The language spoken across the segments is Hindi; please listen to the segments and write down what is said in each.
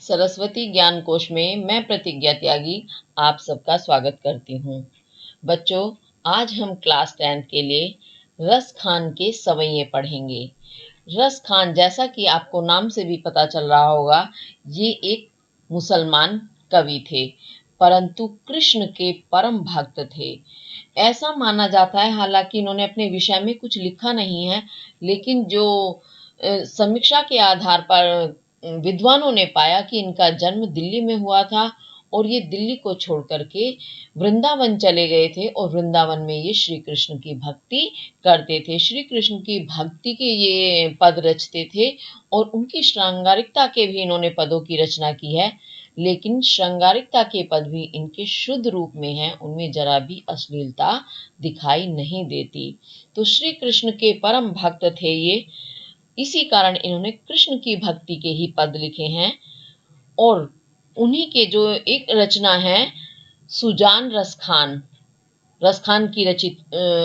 सरस्वती ज्ञान कोश में मैं प्रतिज्ञा त्यागी आप सबका स्वागत करती हूँ। बच्चों, आज हम क्लास 10 के लिए रस खान के सवैये पढ़ेंगे। रस खान, जैसा कि आपको नाम से भी पता चल रहा होगा, ये एक मुसलमान कवि थे, परंतु कृष्ण के परम भक्त थे। ऐसा माना जाता है, हालांकि इन्होंने अपने विषय में कुछ लिखा नहीं है, लेकिन जो समीक्षा के आधार पर विद्वानों ने पाया कि इनका जन्म दिल्ली में हुआ था और ये दिल्ली को छोड़ करके वृंदावन चले गए थे और वृंदावन में ये श्री कृष्ण की भक्ति करते थे। श्री कृष्ण की भक्ति के ये पद रचते थे और उनकी श्रृंगारिकता के भी इन्होंने पदों की रचना की है, लेकिन श्रृंगारिकता के पद भी इनके शुद्ध रूप में हैं, उनमें जरा भी अश्लीलता दिखाई नहीं देती। तो श्री कृष्ण के परम भक्त थे ये, इसी कारण इन्होंने कृष्ण की भक्ति के ही पद लिखे हैं। और उन्हीं के जो एक रचना है सुजान रसखान की रचित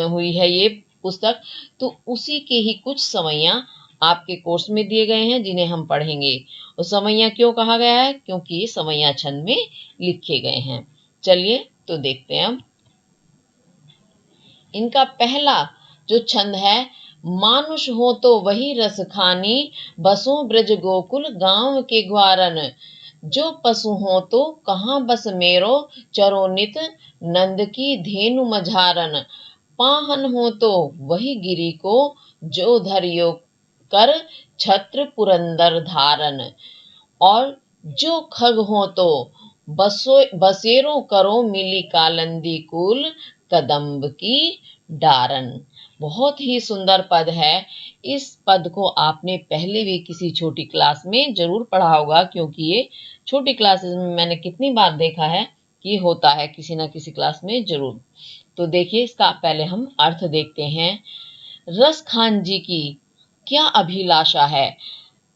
हुई है ये पुस्तक, तो उसी के ही कुछ सवैयां आपके कोर्स में दिए गए हैं जिन्हें हम पढ़ेंगे। और सवैयां क्यों कहा गया है? क्योंकि ये सवैयां छंद में लिखे गए हैं। चलिए तो देखते हैं हम। इनका पहला जो छंद है, मानुष हो तो वही रस खानी, बसो ब्रज गोकुल गांव के ग्वारन। जो पशु हो तो कहाँ बस मेरो, चरो नित नंद की धेनु मझारन। पाहन हो तो वही गिरी को, जो धरियो कर छत्र पुरंदर धारन। और जो खग हो तो बसेरो करो, मिली कालंदी कुल कदम्ब की डारन। बहुत ही सुंदर पद है। इस पद को आपने पहले भी किसी छोटी क्लास में जरूर पढ़ा होगा, क्योंकि ये छोटी क्लासेस में मैंने कितनी बार देखा है कि होता है किसी ना किसी क्लास में जरूर। तो देखिए, इसका पहले हम अर्थ देखते हैं। रस खान जी की क्या अभिलाषा है?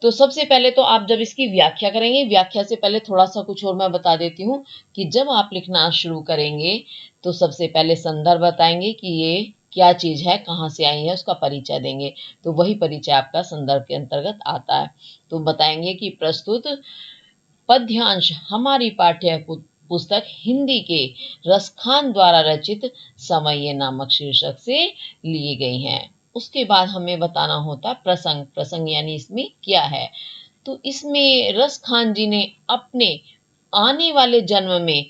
तो सबसे पहले तो आप जब इसकी व्याख्या करेंगे, व्याख्या से पहले थोड़ा सा कुछ और मैं बता देती हूँ कि जब आप लिखना शुरू करेंगे तो सबसे पहले संदर्भ बताएंगे कि ये क्या चीज है, कहाँ से आई है, उसका परिचय देंगे। तो वही परिचय आपका संदर्भ के अंतर्गत आता है। तो बताएंगे कि प्रस्तुत पद्यांश हमारी पाठ्य पुस्तक हिंदी के रसखान द्वारा रचित सवैये नामक शीर्षक से लिए गई हैं। उसके बाद हमें बताना होता प्रसंग यानी इसमें क्या है। तो इसमें रस खान जी ने अपने आने वाले जन्म में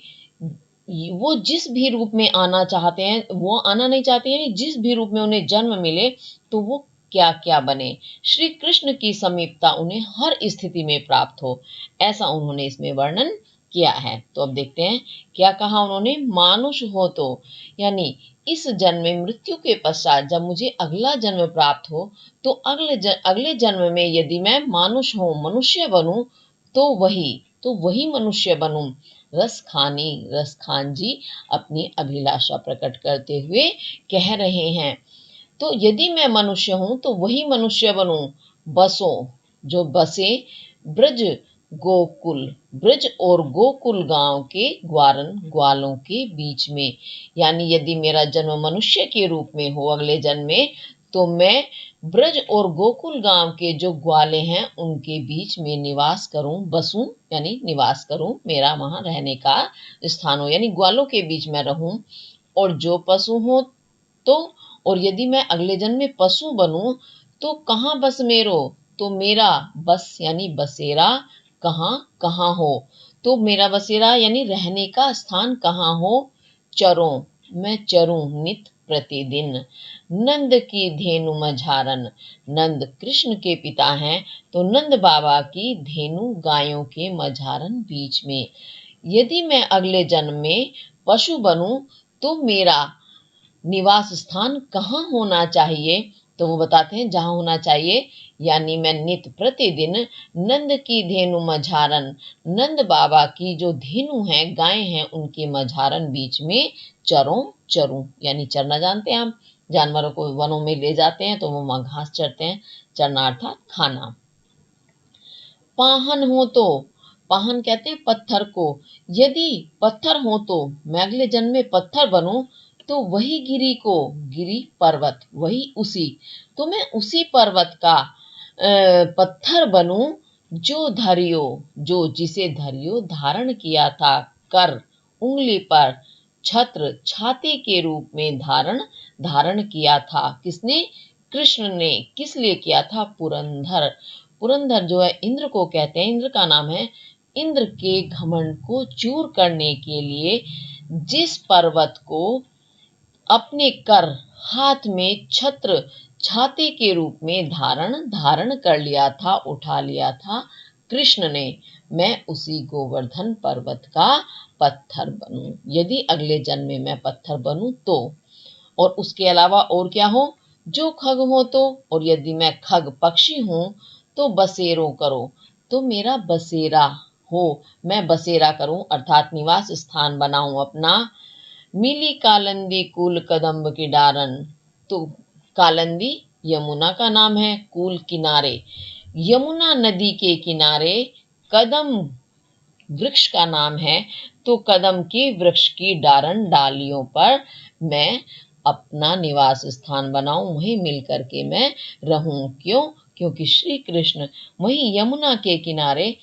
वो जिस भी रूप में आना चाहते हैं, वो आना नहीं चाहते हैं, जिस भी रूप में उन्हें जन्म मिले तो वो क्या क्या बने, श्री कृष्ण की समीपता उन्हें हर स्थिति में प्राप्त हो, ऐसा उन्होंने इसमें वर्णन किया है। तो अब देखते हैं क्या कहा उन्होंने। मानुष हो तो, यानी इस जन्म में मृत्यु के पश्चात जब मुझे अगला जन्म प्राप्त हो, तो अगले जन्म में यदि मैं मानुष हूं, मनुष्य बनूं, तो वही मनुष्य बनूं। रस खान जी अपनी अभिलाषा प्रकट करते हुए कह रहे हैं। तो यदि मैं मनुष्य हूं तो वही मनुष्य बनूं। बसो, जो बसे, ब्रज गोकुल, ब्रज और गोकुल गांव के ग्वालों के बीच में, यानी यदि मेरा जन्म मनुष्य के रूप में हो अगले जन्म में, तो मैं ब्रज और गोकुल गांव के जो ग्वाले हैं उनके बीच में निवास करूं, बसूं यानी निवास करूं, मेरा वहां रहने का स्थान हो, यानी ग्वालों के बीच में रहूं। और जो पशु हो तो, और यदि मैं अगले जन्म में पशु बनूं तो कहाँ बस मेरो, तो मेरा बस यानी बसेरा कहाँ कहाँ हो, तो मेरा बसेरा यानी रहने का स्थान कहाँ हो। चरूं, मैं चरूं नित प्रतिदिन। नंद की धेनु मझारन, नंद कृष्ण के पिता हैं, तो नंद बाबा की धेनु गायों के मझारन बीच में। यदि मैं अगले जन्म में पशु बनूं तो मेरा निवास स्थान कहाँ होना चाहिए, तो वो बताते हैं जहां होना चाहिए, यानी मैं नित प्रतिदिन नंद की धेनु मझारन, नंद बाबा की जो धेनु हैं, गायें हैं, उनके मझारन बीच में चरूं यानी चरना जानते हैं हम, जानवरों को वनों में ले जाते हैं तो वो वहां घास चरते हैं, चरना अर्थात खाना। पाहन हो तो, पाहन कहते हैं पत्थर को, यदि पत्थर हो तो मैं अगले जन्म में पत्थर बनूं तो वही गिरी को, गिरी पर्वत, वही उसी, तो मैं उसी पर्वत का पत्थर बनूं, जो धरियो, जो जिसे धरियो धारण किया था, कर उंगली पर, छत्र छाती के रूप में धारण धारण किया था। किसने? कृष्ण ने। किस लिए किया था? पुरंदर। पुरंदर जो है इंद्र को कहते हैं, इंद्र का नाम है। इंद्र के घमंड को चूर करने के लिए जिस पर्वत को अपने कर, हाथ में छत्र छाती के रूप में धारण धारण कर लिया था, उठा लिया था कृष्ण ने, मैं उसी गोवर्धन पर्वत का पत्थर बनूं, यदि अगले जन्म में मैं पत्थर बनूं तो। और उसके अलावा और क्या हो? जो खग हो तो, और यदि मैं खग पक्षी हूं तो बसेरों करो, तो मेरा बसेरा हो, मैं बसेरा करूं अर्थात निवास स्थान बनाऊं अपना। मिली कालंदी कूल कदम्ब की डारन, तो कालंदी यमुना का नाम है, कूल किनारे, यमुना नदी के किनारे, कदम वृक्ष का नाम है, तो कदम के वृक्ष की डारन डालियों पर मैं अपना निवास स्थान बनाऊं, वहीं मिल करके मैं रहूं। क्यों? क्योंकि श्री कृष्ण वहीं यमुना के किनारे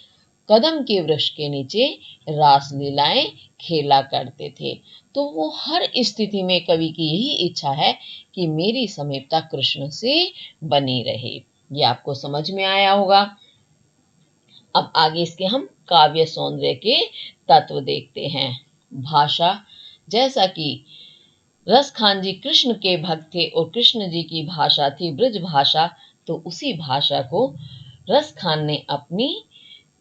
कदम के वृक्ष के नीचे रास लीलाएं खेला करते थे। तो वो हर स्थिति में कवि की यही इच्छा है कि मेरी समीपता कृष्ण से बनी रहे। ये आपको समझ में आया होगा। अब आगे इसके हम काव्य सौंदर्य के तत्व देखते हैं। भाषा, जैसा कि रस खान जी कृष्ण के भक्त थे और कृष्ण जी की भाषा थी ब्रज भाषा, तो उसी भाषा को रस खान ने अपनी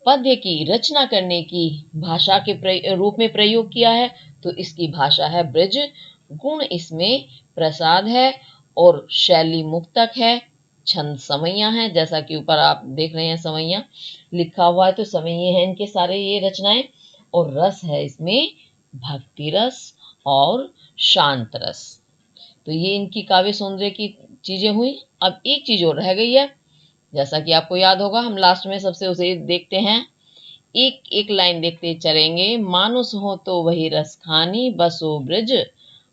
पद्य की रचना करने की भाषा के रूप में प्रयोग किया है। तो इसकी भाषा है ब्रज, गुण इसमें प्रसाद है और शैली मुक्तक है, छंद सवैया है, जैसा कि ऊपर आप देख रहे हैं सवैया लिखा हुआ है, तो सवैये हैं इनके सारे ये रचनाएं। और रस है इसमें भक्ति रस और शांत रस। तो ये इनकी काव्य सौंदर्य की चीजें हुई। अब एक चीज और रह गई है, जैसा कि आपको याद होगा, हम लास्ट में सबसे उसे देखते हैं, एक एक लाइन देखते चलेंगे। मानुष हो तो वही रस खानी, बसो ब्रज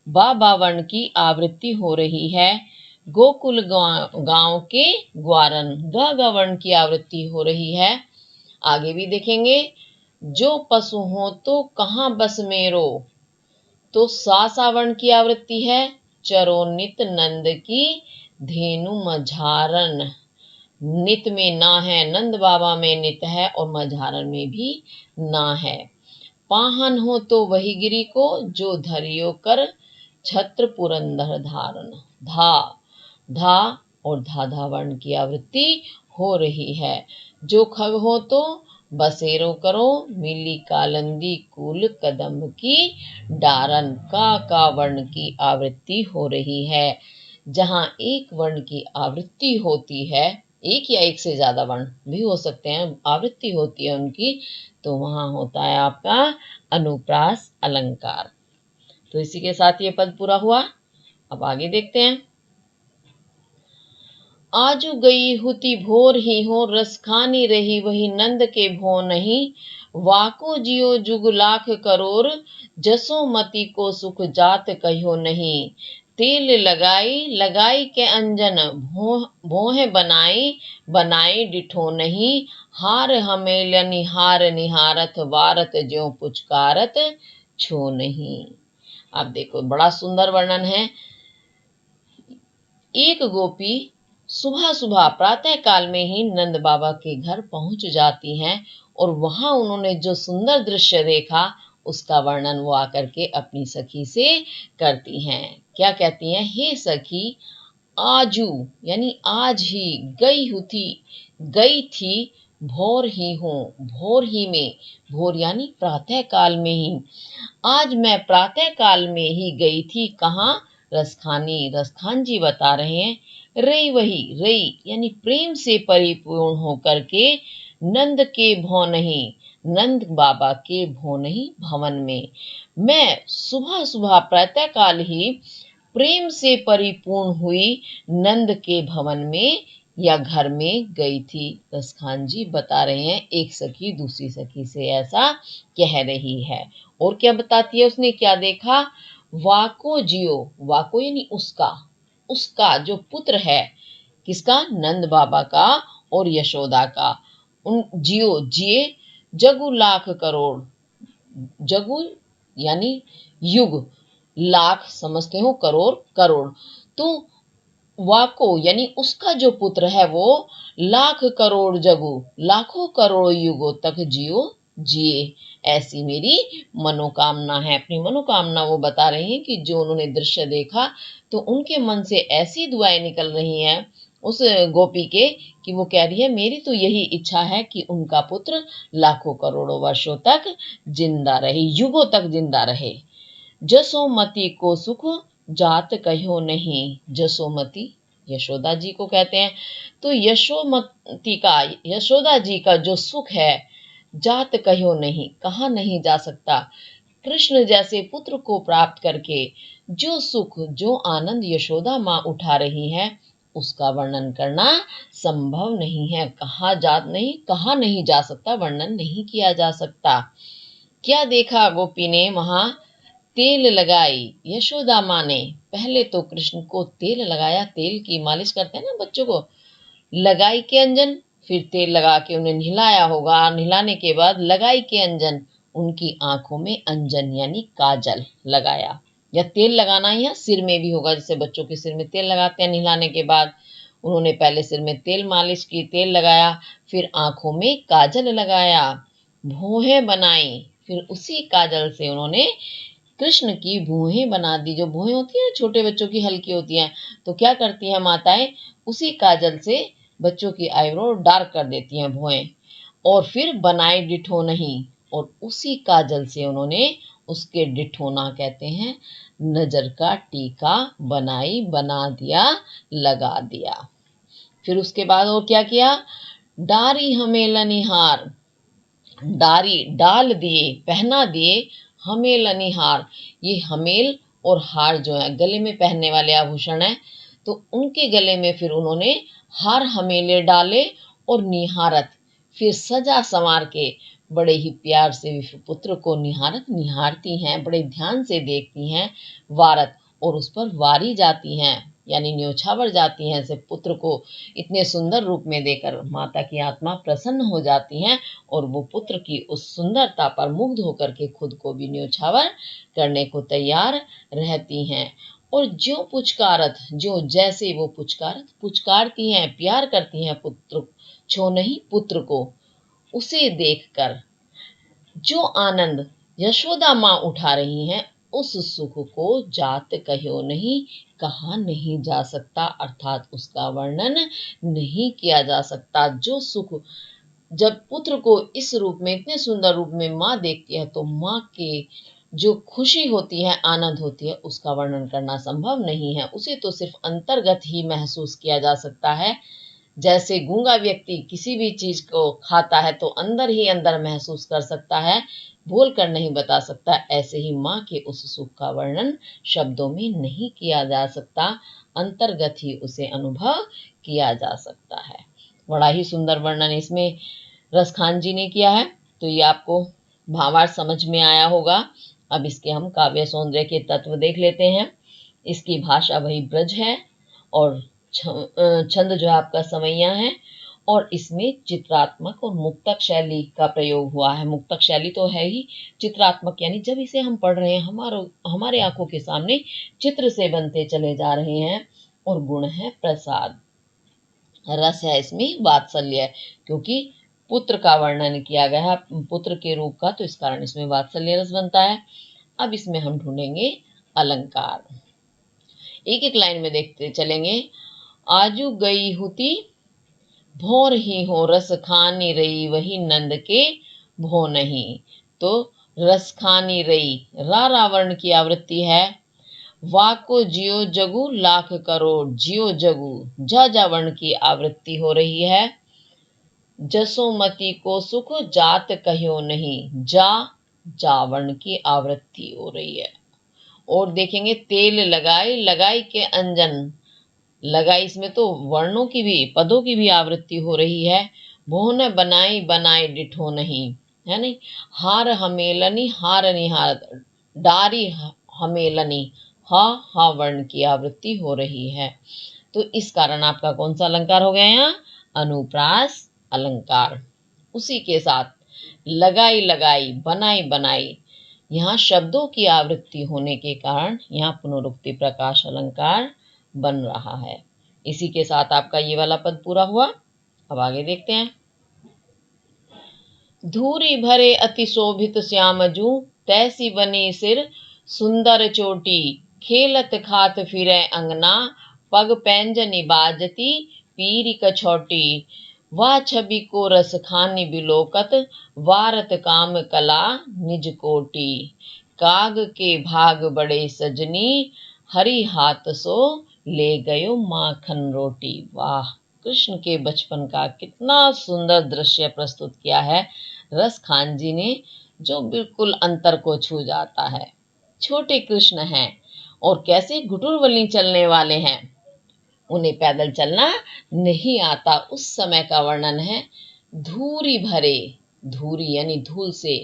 बावर्ण की आवृत्ति हो रही है, गोकुल गांव के ग्वारन गवर्ण की आवृत्ति हो रही है। आगे भी देखेंगे, जो पशु हो तो कहाँ बस मेरो, तो सावर्ण की आवृत्ति है, चरो नित नंद की धेनु मझारन, नित में ना है, नंद बाबा में नित है और मझारन में भी ना है। पाहन हो तो वही गिरी को, जो धरियो कर छत्र पुरंदर धारण, धा धा और धाधा वर्ण की आवृत्ति हो रही है। जो खग हो तो बसेरो करो, मिली कालंदी कूल कदम की डारन, का वर्ण की आवृत्ति हो रही है। जहां एक वर्ण की आवृत्ति होती है, एक या एक से ज्यादा वर्ण भी हो सकते हैं, आवृत्ति होती है उनकी, तो वहां होता है आपका अनुप्रास अलंकार। तो इसी के साथ ये पद पूरा हुआ। अब आगे देखते हैं। आजू गई हुती भोर ही हो, रस खानी रही वही नंद के भो नहीं, वाको जियो जुग लाख करोड़, जसोमती को सुख जात कहो नहीं। तेल लगाई लगाई के अंजन, भोह बनाई बनाई डिठो नहीं, हार हमेल निहार निहारत, वारत ज्यों पुचकारत छो नहीं। आप देखो बड़ा सुंदर वर्णन है। एक गोपी सुबह सुबह प्रातः काल में ही नंद बाबा के घर पहुंच जाती हैं और वहां उन्होंने जो सुंदर दृश्य देखा उसका वर्णन वो आकर के अपनी सखी से करती हैं। क्या कहती हैं? हे सखी, आजू यानी आज ही, गई थी भोर ही हूं, भोर ही में, भोर यानी प्रातः काल में ही, आज मैं प्रातः काल में ही गई थी। कहाँ? रसखानी। रसखान जी बता रहे हैं, रई वही, रई यानी प्रेम से परिपूर्ण होकर के नंद के भो नहीं, नंद बाबा के भो नहीं भवन में मैं सुबह सुबह प्रातः काल ही प्रेम से परिपूर्ण हुई नंद के भवन में या घर में गई थी। रसखान जी बता रहे हैं, एक सखी दूसरी सखी से ऐसा कह रही है। और क्या बताती है? उसने क्या देखा? वाको जियो, वाको यानी उसका, उसका जो पुत्र है, किसका? नंद बाबा का और यशोदा का, उन जियो जिए, जगु लाख करोड़, जगु यानी युग, लाख समझते हो, करोड़ करोड़, तो वाको यानी उसका जो पुत्र है वो लाख करोड़ जगु, लाखों करोड़ युगों तक जियो जिए, ऐसी मेरी मनोकामना है। अपनी मनोकामना वो बता रही हैं कि जो उन्होंने दृश्य देखा तो उनके मन से ऐसी दुआएं निकल रही हैं उस गोपी के कि वो कह रही है मेरी तो यही इच्छा है कि उनका पुत्र लाखों करोड़ों वर्षों तक जिंदा रहे, युगों तक जिंदा रहे। जसोमती को सुख जात कहो नहीं, जसोमती यशोदा जी को कहते हैं, तो यशोमती का, यशोदा जी का जो सुख है जात कहो नहीं, कहा नहीं जा सकता। कृष्ण जैसे पुत्र को प्राप्त करके जो सुख जो आनंद यशोदा माँ उठा रही है उसका वर्णन करना संभव नहीं है, कहा नहीं जा सकता, वर्णन नहीं किया जा सकता। क्या देखा गोपी ने वहां, तेल लगाई यशोदा माँ ने, पहले तो कृष्ण को तेल लगाया, तेल की मालिश करते हैं ना बच्चों को, लगाई के अंजन, फिर तेल लगा के उन्हें नहलाया होगा, नहलाने के बाद लगाई के अंजन, उनकी आंखों में अंजन यानी काजल लगाया, या तेल लगाना या सिर में भी होगा, जैसे बच्चों के सिर में तेल लगाते हैं नहलाने के बाद, उन्होंने पहले सिर में तेल मालिश की, तेल लगाया, फिर आंखों में काजल लगाया, भौहें बनाई, फिर उसी काजल से उन्होंने कृष्ण की भुहें बना दी। जो भुहें होती हैं छोटे बच्चों की हल्की होती हैं, तो क्या करती हैं माताएं, उसी काजल से बच्चों की आईब्रो डार्क कर देती हैं भुएं, और फिर बनाए डिठो नहीं, और उसी काजल से उन्होंने उसके डिठोना कहते हैं नजर का टीका बनाई, बना दिया, लगा दिया। फिर उसके बाद और क्या किया, डारी हमें लनिहार, डारी डाल दिए, पहना दिए, हमेल अनिहार, ये हमेल और हार जो है गले में पहनने वाले आभूषण है, तो उनके गले में फिर उन्होंने हार हमेले डाले, और निहारत, फिर सजा संवार के बड़े ही प्यार से पुत्र को निहारत निहारती हैं, बड़े ध्यान से देखती हैं, वारत और उस पर वारी जाती हैं यानी न्योछावर जाती हैं, से पुत्र को इतने सुंदर रूप में देकर माता की आत्मा प्रसन्न हो जाती हैं, और वो पुत्र की उस सुंदरता पर मुग्ध होकर के खुद को भी न्योछावर करने को तैयार रहती हैं। और जो पुचकारत, जो जैसे वो पुचकारती हैं, प्यार करती हैं पुत्र छो नहीं पुत्र को, उसे देखकर जो आनंद यशोदा माँ उठा रही हैं उस सुख को जात कहो नहीं, कहा नहीं जा सकता, अर्थात उसका वर्णन नहीं किया जा सकता। जो सुख जब पुत्र को इस रूप में, इतने सुंदर रूप में माँ देखती है, तो माँ के जो खुशी होती है, आनंद होती है, उसका वर्णन करना संभव नहीं है, उसे तो सिर्फ अंतर्गत ही महसूस किया जा सकता है। जैसे गूंगा व्यक्ति किसी भी चीज को खाता है तो अंदर ही अंदर महसूस कर सकता है, बोल कर नहीं बता सकता, ऐसे ही माँ के उस सुख का वर्णन शब्दों में नहीं किया जा सकता, अंतर्गत ही उसे अनुभव किया जा सकता है। बड़ा ही सुंदर वर्णन इसमें रसखान जी ने किया है, तो ये आपको भावार्थ समझ में आया होगा। अब इसके हम काव्य सौंदर्य के तत्व देख लेते हैं। इसकी भाषा वही ब्रज है, और छंद जो है आपका समैया है, और इसमें चित्रात्मक और मुक्तक शैली का प्रयोग हुआ है। मुक्तक शैली तो है ही, चित्रात्मक यानी जब इसे हम पढ़ रहे हैं हमारे आंखों के सामने चित्र से बनते चले जा रहे हैं, और गुण है प्रसाद, रस है इसमें वात्सल्य, क्योंकि पुत्र का वर्णन किया गया है, पुत्र के रूप का, तो इस कारण इसमें वात्सल्य रस बनता है। अब इसमें हम ढूंढेंगे अलंकार, एक एक लाइन में देखते चलेंगे। आजू गई हुती भोर ही हो, रस खानी रही वही नंद के भो नहीं, तो रस खानी रही, रा रावर्ण की आवृत्ति है, वा को जियो जगु लाख करोड़, जियो जगु जा जावर्ण की आवृत्ति हो रही है, जसोमती को सुख जात कहो नहीं, जा जावर्ण की आवृत्ति हो रही है। और देखेंगे तेल लगाई, लगाई के अंजन, लगाई इसमें तो वर्णों की भी, पदों की भी आवृत्ति हो रही है, भोन बनाई बनाए डिठो नहीं, है नहीं, हार हमेलनी हार निहार, डारी हमेलनी, हा वर्ण की आवृत्ति हो रही है। तो इस कारण आपका कौन सा अलंकार हो गया यहाँ, अनुप्रास अलंकार। उसी के साथ लगाई लगाई, बनाई बनाई। यहाँ शब्दों की आवृत्ति होने के कारण यहाँ पुनरुक्ति प्रकाश अलंकार बन रहा है। इसी के साथ आपका ये वाला पद पूरा हुआ। अब आगे देखते हैं। धूरी भरे अति शोभित श्यामजू, तैसी बनी सिर सुंदर चोटी, खेलत खात फिरे अंगना, पग पैंजनी बाजती पीरी कछौटी। वाह छवि को रस खानी बिलोकत, वारत काम कला निज कोटी। काग के भाग बड़े सजनी, हरि हाथ सो ले गयो माखन रोटी। वाह, कृष्ण के बचपन का कितना सुंदर दृश्य प्रस्तुत किया है रस खान जी ने, जो बिल्कुल अंतर को छू जाता है। छोटे कृष्ण हैं और कैसे घुटुरवली चलने वाले हैं, उन्हें पैदल चलना नहीं आता, उस समय का वर्णन है। धूरी भरे, धूरी यानी धूल से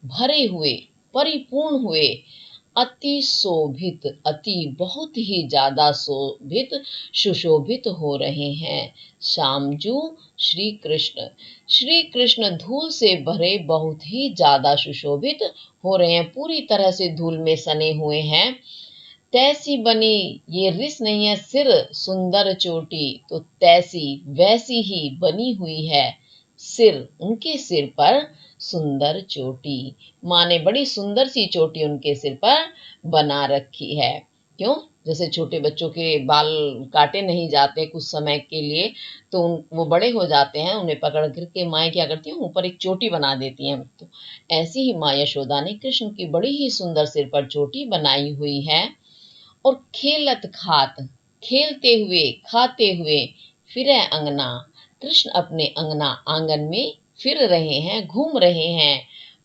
भरे हुए, परिपूर्ण हुए, अति शोभित, अति बहुत ही ज्यादा शोभित, सुशोभित हो रहे हैं। श्यामजू श्री कृष्ण, श्री कृष्ण धूल से भरे बहुत ही ज्यादा सुशोभित हो रहे हैं, पूरी तरह से धूल में सने हुए हैं। तैसी बनी, ये रिस नहीं है, सिर सुंदर चोटी, तो तैसी वैसी ही बनी हुई है सिर, उनके सिर पर सुंदर चोटी। माँ ने बड़ी सुंदर सी चोटी उनके सिर पर बना रखी है। क्यों? जैसे छोटे बच्चों के बाल काटे नहीं जाते कुछ समय के लिए, तो वो बड़े हो जाते हैं, उन्हें पकड़ करके माँ क्या करती है, ऊपर एक चोटी बना देती हैं। तो ऐसी ही माँ यशोदा ने कृष्ण की बड़ी ही सुंदर सिर पर चोटी बनाई हुई है। और खेलत खात, खेलते हुए खाते हुए, फिरे अंगना, कृष्ण अपने अंगना आंगन में फिर रहे हैं, घूम रहे हैं।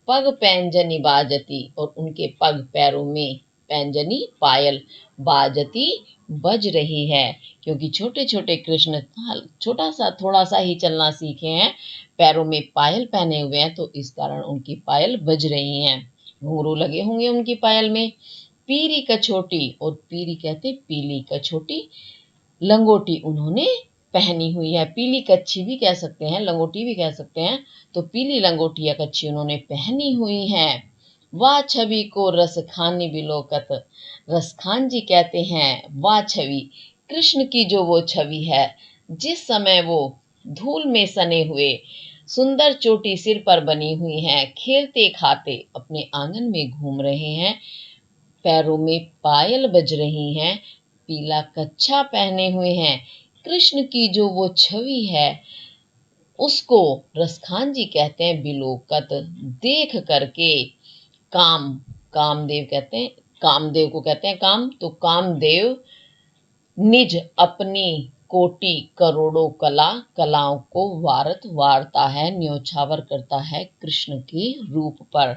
पग पैंजनी बाजती, और उनके पग पैरों में पैंजनी पायल बाजती बज रही है, क्योंकि छोटे छोटे कृष्ण छोटा सा थोड़ा सा ही चलना सीखे हैं, पैरों में पायल पहने हुए हैं, तो इस कारण उनकी पायल बज रही हैं। घुंघरू लगे होंगे उनकी पायल में। पीरी कछोटी, और पीरी कहते पीली कछोटी, लंगोटी उन्होंने पहनी हुई है। पीली कच्छी भी कह सकते हैं, लंगोटी भी कह सकते हैं। तो पीली लंगोटी या कच्छी उन्होंने पहनी हुई है। वाह छवि को रस खानी बिलोकत, रस खान जी कहते हैं वाह छवि, कृष्ण की जो वो छवि है, जिस समय वो धूल में सने हुए सुंदर चोटी सिर पर बनी हुई है, खेलते खाते अपने आंगन में घूम रहे हैं, पैरों में पायल बज रही हैं, पीला कच्छा पहने हुए हैं, कृष्ण की जो वो छवि है, उसको रसखान जी कहते हैं बिलोकत, देख करके। काम, कामदेव कहते हैं, कामदेव को कहते हैं काम, तो कामदेव निज अपनी कोटि करोड़ों कलाओं को वारता है, न्योछावर करता है कृष्ण के रूप पर।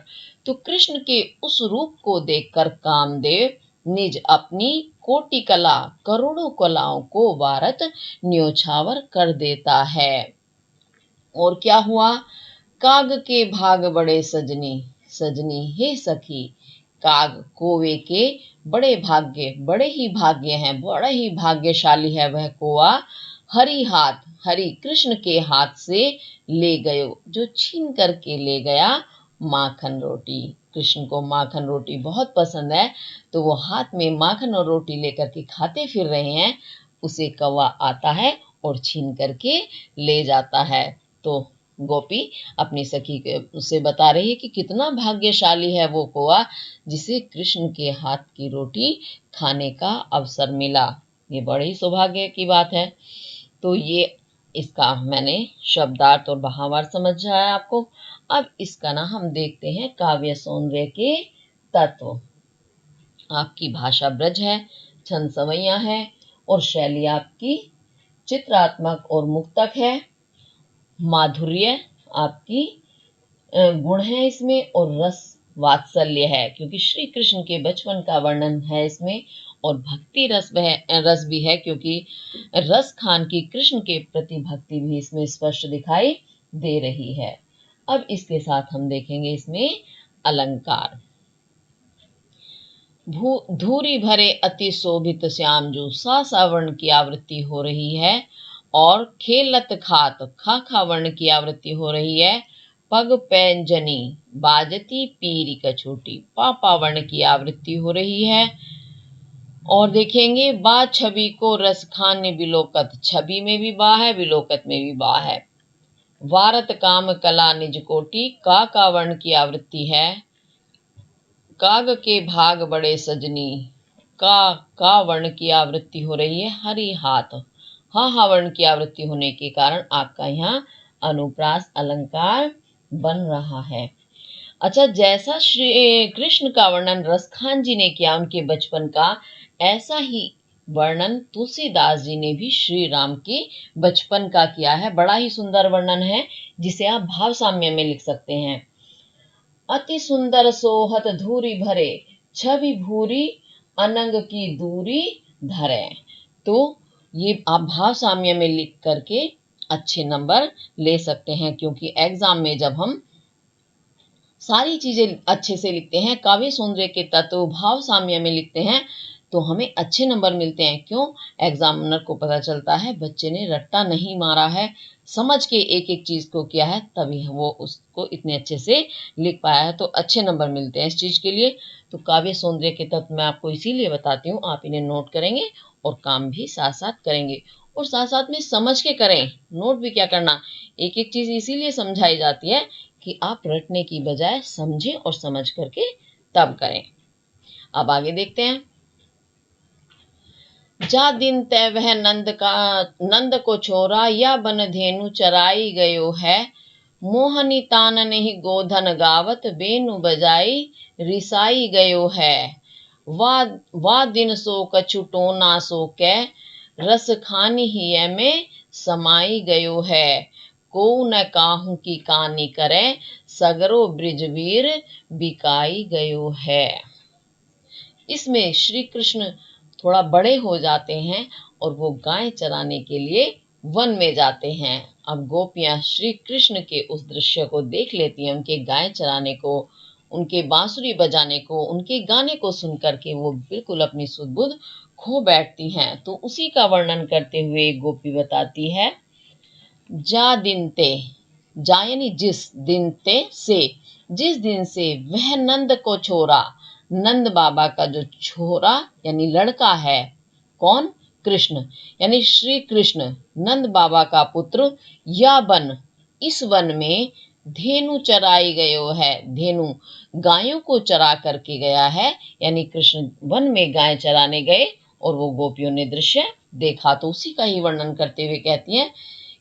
तो कृष्ण के उस रूप को देखकर कामदेव निज अपनी कोटि कला, करोड़ों कलाओं को वारत न्योछावर कर देता है। और क्या हुआ? काग के भाग बड़े सजनी, सजनी हे सखी, काग कोवे के बड़े भाग्य, बड़े ही भाग्य हैं, बड़ा ही भाग्यशाली है वह कोवा। हरि हाथ, हरि कृष्ण के हाथ से ले गयो, जो छीन करके ले गया माखन रोटी। कृष्ण को माखन रोटी बहुत पसंद है, तो वो हाथ में माखन और रोटी लेकर के खाते फिर रहे हैं, उसे कौवा आता है और छीन करके ले जाता है। तो गोपी अपनी सखी से बता रही है कि कितना भाग्यशाली है वो कौवा, जिसे कृष्ण के हाथ की रोटी खाने का अवसर मिला। ये बड़ी सौभाग्य की बात है। तो ये इसका मैंने शब्दार्थ और भावार्थ समझाया आपको। अब इसका ना हम देखते हैं काव्य सौंदर्य के तत्व। आपकी भाषा ब्रज है, छंद सवैया है, और शैली आपकी चित्रात्मक और मुक्तक है। माधुर्य आपकी गुण है इसमें, और रस वात्सल्य है, क्योंकि श्री कृष्ण के बचपन का वर्णन है इसमें, और भक्ति रस भी है, क्योंकि रस खान की कृष्ण के प्रति भक्ति भी इसमें स्पष्ट दिखाई दे रही है। अब इसके साथ हम देखेंगे इसमें अलंकार। धूरी भरे अति शोभित श्यामजू, सा वर्ण की आवृत्ति हो रही है, और खेलत खात, खा वर्ण की आवृत्ति हो रही है। पग पैंजनी बाजती पीरी कछोटी। पापा वर्ण की आवृत्ति हो रही है। और देखेंगे बा छवि को रस खाने बिलोकत, छवि में भी बा है, बिलोकत में भी बा है। वारत काम कला निज कोटि, का वर्ण की आवृत्ति है। काग के भाग बड़े सजनी, का वर्ण की आवृत्ति हो रही है। हरि हाथ, हा वर्ण की आवृत्ति होने के कारण आपका यहाँ अनुप्रास अलंकार बन रहा है। अच्छा, जैसा श्री कृष्ण का वर्णन रसखान जी ने किया उनके बचपन का, ऐसा ही वर्णन तुलसीदास जी ने भी श्री राम के बचपन का किया है। बड़ा ही सुंदर वर्णन है, जिसे आप भाव साम्य में लिख सकते हैं। अति सुंदर सोहत धूरी भरे, छवि भूरी अनंग की दूरी धरे। तो ये आप भाव साम्य में लिख करके अच्छे नंबर ले सकते हैं, क्योंकि एग्जाम में जब हम सारी चीजें अच्छे से लिखते हैं, काव्य सौंदर्य के तत्व भाव साम्य में लिखते हैं, तो हमें अच्छे नंबर मिलते हैं। क्यों? एग्जामिनर को पता चलता है बच्चे ने रट्टा नहीं मारा है, समझ के एक एक चीज को किया है, तभी वो उसको इतने अच्छे से लिख पाया है। तो अच्छे नंबर मिलते हैं इस चीज के लिए। तो काव्य सौंदर्य के तत्व मैं आपको इसीलिए बताती हूँ, आप इन्हें नोट करेंगे और काम भी साथ साथ करेंगे, और साथ साथ में समझ के करें। नोट भी क्या करना, एक एक चीज इसीलिए समझाई जाती है कि आप रटने की बजाय समझें और समझ करके तब करें। अब आगे देखते हैं। जा दिन तय वह नंद को छोरा, या बन धेनु चराई गयो है। मोहनी तान नहीं गोधन गावत, बेनु बजाई रिसाई गयो है। वा दिन सो कछु टोना सो कै, रस खानी ही में समाई गयो है। को न काहू की कानी करे, सगरो ब्रिजवीर बिकाई गयो है। इसमें श्री कृष्ण थोड़ा बड़े हो जाते हैं और वो गाय चराने के लिए वन में जाते हैं। अब गोपियां श्री कृष्ण के उस दृश्य को देख लेती हैं, उनके गाय चराने को, उनके बांसुरी बजाने को, उनके गाने को सुन करके वो बिल्कुल अपनी सुध-बुध खो बैठती हैं। तो उसी का वर्णन करते हुए गोपी बताती है, जा दिन ते, जा यानी जिस, दिन ते से, जिस दिन से वह नंद को छोरा, नंद बाबा का जो छोरा यानी लड़का है, कौन? कृष्ण, यानी श्री कृष्ण नंद बाबा का पुत्र, या वन, इस वन में धेनु चराई गयो है, धेनु गायों को चरा करके गया है, यानी कृष्ण वन में गाय चराने गए और वो गोपियों ने दृश्य देखा। तो उसी का ही वर्णन करते हुए कहती हैं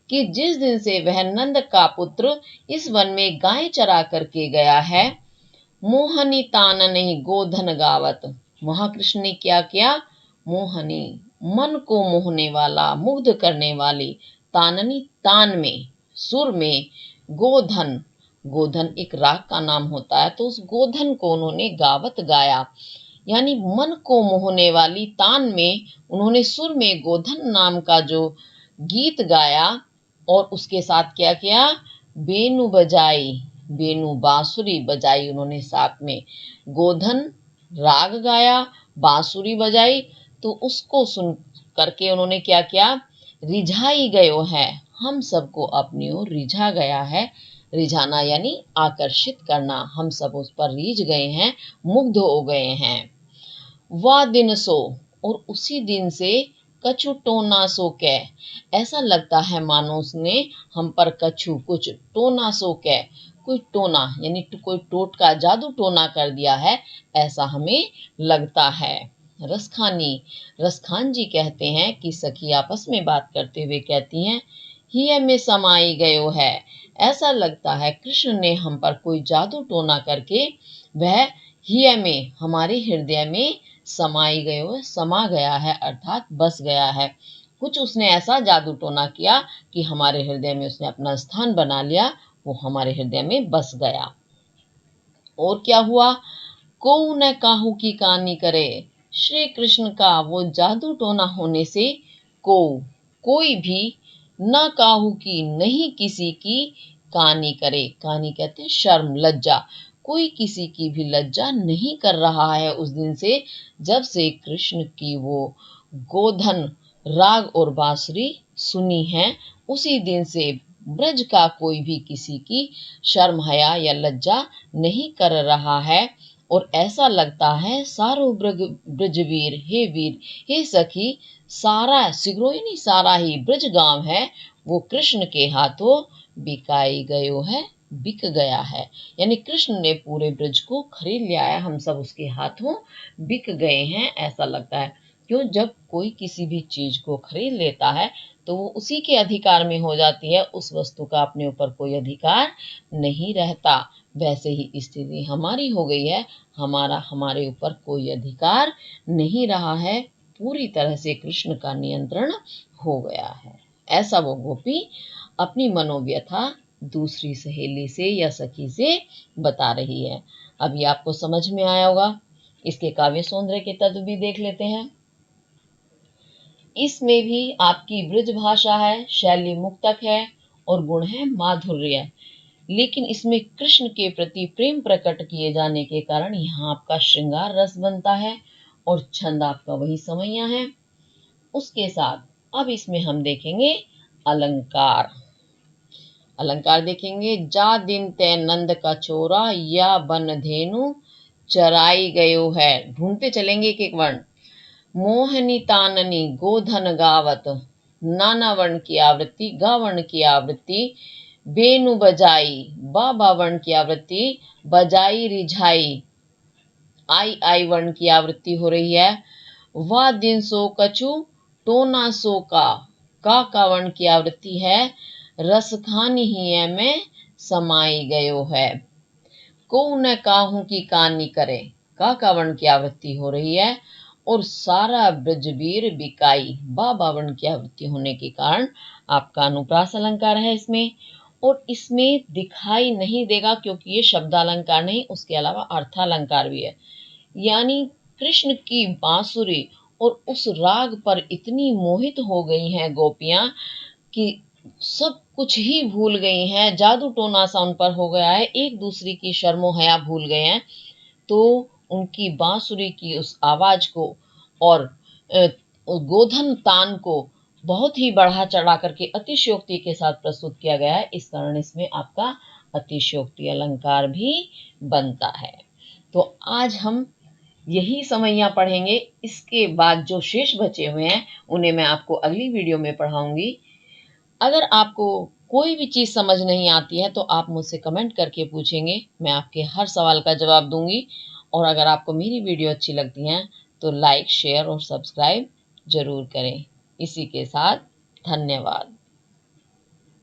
कि जिस दिन से वह नंद का पुत्र इस वन में गाय चरा करके गया है, मोहनी तान नहीं गोधन गावत, वहां कृष्ण ने क्या किया? मोहनी, मन को मोहने वाला, मुग्ध करने वाली, ताननी तान में, सुर में, गोधन, गोधन एक राग का नाम होता है, तो उस गोधन को उन्होंने गावत गाया, यानी मन को मोहने वाली तान में उन्होंने सुर में गोधन नाम का जो गीत गाया, और उसके साथ क्या किया? बेनु बजाई, बेनु बांसुरी बजाई उन्होंने साथ में, गोधन राग गाया, बांसुरी बजाई, तो उसको सुन करके उन्होंने क्या किया? रिझाई गयो है, हम सबको अपनी ओर रिझा गया है। रिझाना यानी आकर्षित करना, हम सब उस पर रीझ गए हैं, मुग्ध हो गए हैं। वह दिन सो, और उसी दिन से कछु टोना सो कै, ऐसा लगता है मानो उसने हम पर कछु कुछ टोना सो कै, कोई टोना यानी कोई टोटका जादू टोना कर दिया है, ऐसा हमें लगता है। रसखानी, रसखान जी कहते हैं कि सखी आपस में बात करते हुए कहती हैं, हिय में समाई गयो है, ऐसा लगता है कृष्ण ने हम पर कोई जादू टोना करके वह हिय में, हमारे हृदय में समाई गयो है, समा गया है, अर्थात बस गया है। कुछ उसने ऐसा जादू टोना किया कि हमारे हृदय में उसने अपना स्थान बना लिया, वो हमारे हृदय में बस गया। और क्या हुआ? को न काहू की कहानी करे, श्री कृष्ण का वो जादू टोना होने से को, कोई भी, न काहू की, नहीं किसी की, कहानी करे, कहानी कहते हैं शर्म, लज्जा, कोई किसी की भी लज्जा नहीं कर रहा है उस दिन से, जब से कृष्ण की वो गोधन राग और बांसुरी सुनी है, उसी दिन से ब्रज का कोई भी किसी की शर्म हया या लज्जा नहीं कर रहा है और ऐसा लगता है सारो ब्रजवीर, हे वीर, हे सखी, सारा सिगरोइनी सारा ही ब्रज गांव है वो कृष्ण के हाथों बिकाई गयो है, बिक गया है। यानी कृष्ण ने पूरे ब्रज को खरीद लिया है, हम सब उसके हाथों बिक गए हैं, ऐसा लगता है। क्यों? जब कोई किसी भी चीज को खरीद लेता है तो वो उसी के अधिकार में हो जाती है, उस वस्तु का अपने ऊपर कोई अधिकार नहीं रहता। वैसे ही स्थिति हमारी हो गई है, हमारे ऊपर कोई अधिकार नहीं रहा है, पूरी तरह से कृष्ण का नियंत्रण हो गया है। ऐसा वो गोपी अपनी मनोव्यथा दूसरी सहेली से या सखी से बता रही है। अब ये आपको समझ में आया होगा। इसके काव्य सौंदर्य के तत्व भी देख लेते हैं। इसमें भी आपकी ब्रज भाषा है, शैली मुक्तक है और गुण है माधुर्य। लेकिन इसमें कृष्ण के प्रति प्रेम प्रकट किए जाने के कारण यहाँ आपका श्रृंगार रस बनता है और छंद आपका वही समैया है। उसके साथ अब इसमें हम देखेंगे अलंकार। अलंकार देखेंगे। जा दिन तय नंद का चोरा या बन धेनु चराई गयो है। ढूंढते चलेंगे एक एक वर्ण। मोहनी ताननी गोधन गावत, नाना वर्ण की आवृत्ति, गा वर्ण की आवृत्ति, बेनु बजाई, बा वर्ण की आवृत्ति, बजाई रिझाई, आई वर्ण की आवृत्ति हो रही है। वा दिन सो कछु, टोना सो का वर्ण की आवृत्ति है। रस खानी ही में समाई गयो है। को न काहू की कानी करे, का वर्ण की आवृत्ति हो रही है। और सारा ब्रजवीर बिकाई, बा वर्ण की आवृत्ति होने के कारण आपका अनुप्रास अलंकार है इसमें। और इसमें दिखाई नहीं देगा क्योंकि ये शब्दालंकार नहीं, उसके अलावा अर्थालंकार भी है। यानी कृष्ण की बांसुरी और उस राग पर इतनी मोहित हो गई हैं गोपियां कि सब कुछ ही भूल गई हैं, जादू टोना सा उन पर हो गया है, एक दूसरी की शर्मो हया भूल गए हैं। तो उनकी बांसुरी की उस आवाज को और गोधन तान को बहुत ही बढ़ा चढ़ा करके अतिशयोक्ति के साथ प्रस्तुत किया गया है। इस कारण इसमें आपका अतिशयोक्ति अलंकार भी बनता है। तो आज हम यही समैया पढ़ेंगे। इसके बाद जो शेष बचे हुए हैं उन्हें मैं आपको अगली वीडियो में पढ़ाऊंगी। अगर आपको कोई भी चीज समझ नहीं आती है तो आप मुझसे कमेंट करके पूछेंगे, मैं आपके हर सवाल का जवाब दूंगी। और अगर आपको मेरी वीडियो अच्छी लगती है तो लाइक, शेयर और सब्सक्राइब जरूर करें। इसी के साथ धन्यवाद।